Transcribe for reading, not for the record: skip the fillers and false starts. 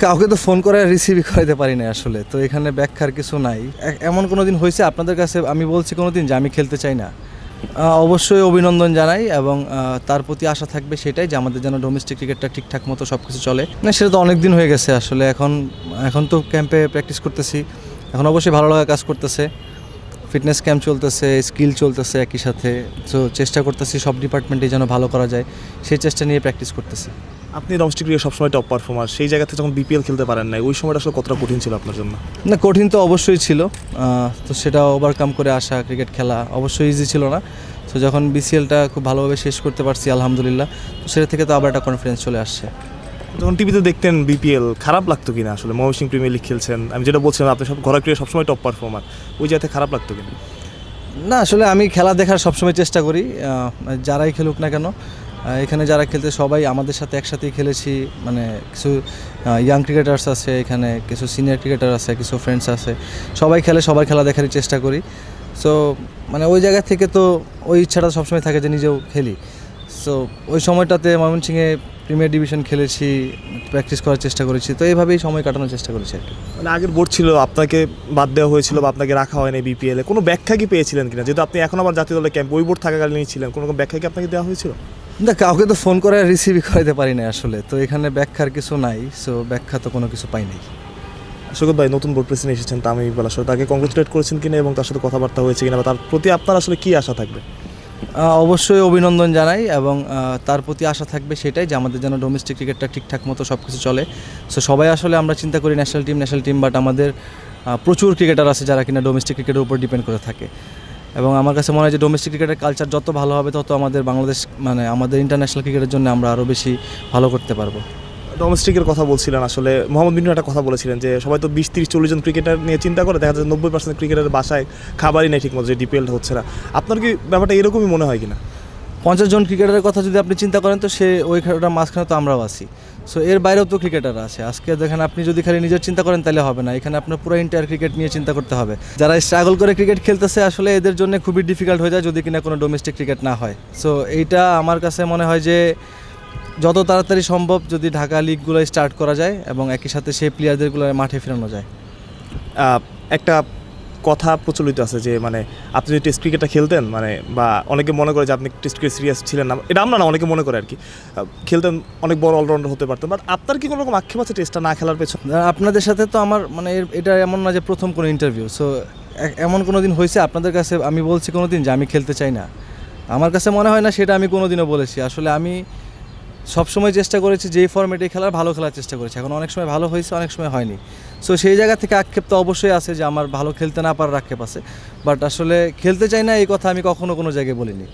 কাউকে তো ফোন করে রিসিভই করাইতে পারি না আসলে, তো এখানে ব্যাখ্যার কিছু নাই। এমন কোনো দিন হয়েছে আপনাদের কাছে আমি বলছি কোনো দিন যে আমি খেলতে চাই না? অবশ্যই অভিনন্দন জানাই এবং তার প্রতি আশা থাকবে সেটাই যে আমাদের যেন ডোমেস্টিক ক্রিকেটটা ঠিকঠাক মতো সব কিছু চলে। না, সেটা তো অনেক দিন হয়ে গেছে আসলে। এখন তো ক্যাম্পে প্র্যাকটিস করতেছি, এখন অবশ্যই ভালো লাগা কাজ করতেছে। ফিটনেস ক্যাম্প চলতেছে, স্কিল চলতেছে একই সাথে। তো চেষ্টা করতেছি সব ডিপার্টমেন্টে যেন ভালো করা যায়, সেই চেষ্টা নিয়ে প্র্যাকটিস করতেছি। আপনি ডোমেস্টিক ক্রিকেট সবসময় টপ পারফর্মার, সেই জায়গাতে যখন বিপিএল খেলতে পারেন না, ওই সময়টা আসলে কতটা কঠিন ছিল আপনার জন্য? না, কঠিন তো অবশ্যই ছিল, তো সেটা ওভারকাম করে আসা ক্রিকেট খেলা অবশ্যই ইজি ছিল না। তো যখন বিসিএলটা খুব ভালোভাবে শেষ করতে পারছি আলহামদুলিল্লাহ, তো সেটা থেকে তো আবার একটা কনফিডেন্স চলে আসছে। যখন টিভিতে দেখতেন বিপিএল, খারাপ লাগতো কিনা আসলে? ময়মনসিংহ প্রিমিয়ার লিগ খেলছেন, আমি যেটা বলছিলাম আপনি সব ঘরোয়া ক্রিকেট সবসময় টপ পারফর্মার, ওই জায়গাতে খারাপ লাগতো কিনা? না, আসলে আমি খেলা দেখার সবসময় চেষ্টা করি, যারাই খেলুক না কেন। এখানে যারা খেলতে সবাই আমাদের সাথে একসাথেই খেলেছি, মানে কিছু ইয়াং ক্রিকেটার্স আছে এখানে, কিছু সিনিয়র ক্রিকেটার আছে, কিছু ফ্রেন্ডস আছে, সবাই খেলে, সবার খেলা দেখারই চেষ্টা করি। সো মানে ওই জায়গা থেকে তো ওই ইচ্ছাটা সবসময় থাকে যে নিজেও খেলি। সো ওই সময়টাতে ময়মনসিংহে প্রিমিয়ার ডিভিশন খেলেছি, প্র্যাকটিস করার চেষ্টা করেছি, তো এইভাবেই সময় কাটানোর চেষ্টা করেছি আর কি। মানে আগের বোর্ড ছিল, আপনাকে বাদ দেওয়া হয়েছিল বা আপনাকে রাখা হয়নি বিপিএলে, কোনো ব্যাখ্যা কি পেয়েছিলেন কিনা? যেহেতু আপনি এখন আবার জাতীয় দলের ক্যাম্প, ওই বোর্ড থাকাকালীনই ছিলেন, কোনো ব্যাখ্যা কি আপনাকে দেওয়া হয়েছিল? না, কাউকে তো ফোন করে রিসিভই করাইতে পারি না আসলে, তো এখানে ব্যাখ্যার কিছু নাই। সো ব্যাখ্যা তো কোনো কিছু পাই নাই। সৈকত ভাই নতুন বোর্ড প্রেসিডেন্ট এসেছেন, তামিম ইকবাল, আসলে তাকে কংগ্রেচুলেট করেছেন কিনা এবং তার সাথে কথাবার্তা হয়েছে কিনা, বা তার প্রতি আপনার আসলে কী আশা থাকবে? অবশ্যই অভিনন্দন জানাই এবং তার প্রতি আশা থাকবে সেটাই যে আমাদের যেন ডোমেস্টিক ক্রিকেটটা ঠিকঠাক মতো সব কিছু চলে। সো সবাই আসলে আমরা চিন্তা করি ন্যাশনাল টিম, বাট আমাদের প্রচুর ক্রিকেটার আছে যারা কিনা ডোমেস্টিক ক্রিকেটের উপর ডিপেন্ড করে থাকে। এবং আমার কাছে মনে হয় যে ডোমেস্টিক ক্রিকেটের কালচার যত ভালো হবে তত আমাদের বাংলাদেশ, মানে আমাদের ইন্টারন্যাশনাল ক্রিকেটের জন্য আমরা আরও বেশি ভালো করতে পারবো। ডোমেস্টিকের কথা বলছিলেন, আসলে মোহাম্মদ বিন একটা কথা বলেছিলেন যে সবাই তো 20-30-40 জন ক্রিকেটার নিয়ে চিন্তা করে, দেখা যাচ্ছে 90% ক্রিকেটারের বাসায় খাবারই নেই ঠিকমতো, যে ডিপিএল হচ্ছে না। আপনার কি ব্যাপারটা এরকমই মনে হয় কিনা? 50 জন ক্রিকেটারের কথা যদি আপনি চিন্তা করেন তো সে ওইখানটার মাঝখানে তো আমরাও আছি। সো এর বাইরেও তো ক্রিকেটার আছে। আজকে দেখেন, আপনি যদি খালি নিজের চিন্তা করেন তাহলে হবে না, এখানে আপনার পুরো ইন্টায়ার ক্রিকেট নিয়ে চিন্তা করতে হবে। যারা স্ট্রাগল করে ক্রিকেট খেলতেছে আসলে এদের জন্য খুবই ডিফিকাল্ট হয়ে যায় যদি কিনা কোনো ডোমেস্টিক ক্রিকেট না হয়। সো এইটা আমার কাছে মনে হয় যে যত তাড়াতাড়ি সম্ভব যদি ঢাকা লিগগুলো স্টার্ট করা যায় এবং একই সাথে সেই প্লেয়ারদেরগুলো মাঠে ফেরানো যায়। একটা কথা প্রচলিত আছে যে মানে আপনি যদি টেস্ট ক্রিকেটটা খেলতেন, মানে বা অনেকে মনে করে যে আপনি টেস্ট ক্রিকেট সিরিয়াস ছিলেন না, এটা আমরা না, অনেকে মনে করে আর কি, খেলতেন, অনেক বড় অলরাউন্ডার হতে পারতেন, বাট আপনার কি কোনো রকম আক্ষেপ আছে টেস্টটা না খেলার পেছনে? আপনাদের সাথে তো আমার মানে এটা এমন না যে প্রথম কোনো ইন্টারভিউ। সো এমন কোনো দিন হয়েছে আপনাদের কাছে আমি বলছি কোনো দিন যে আমি খেলতে চাই না? আমার কাছে মনে হয় না সেটা আমি কোনো দিনও বলেছি। আসলে আমি সবসময় চেষ্টা করেছি যেই ফর্মেটে খেলার, ভালো খেলার চেষ্টা করেছি। এখন অনেক সময় ভালো হয়েছে, অনেক সময় হয়নি। সো সেই জায়গা থেকে আক্ষেপ তো অবশ্যই আছে যে আমার ভালো খেলতে না পারার আক্ষেপ আছে, বাট আসলে খেলতে চাই না এই কথা আমি কখনো কোনো জায়গায় বলিনি।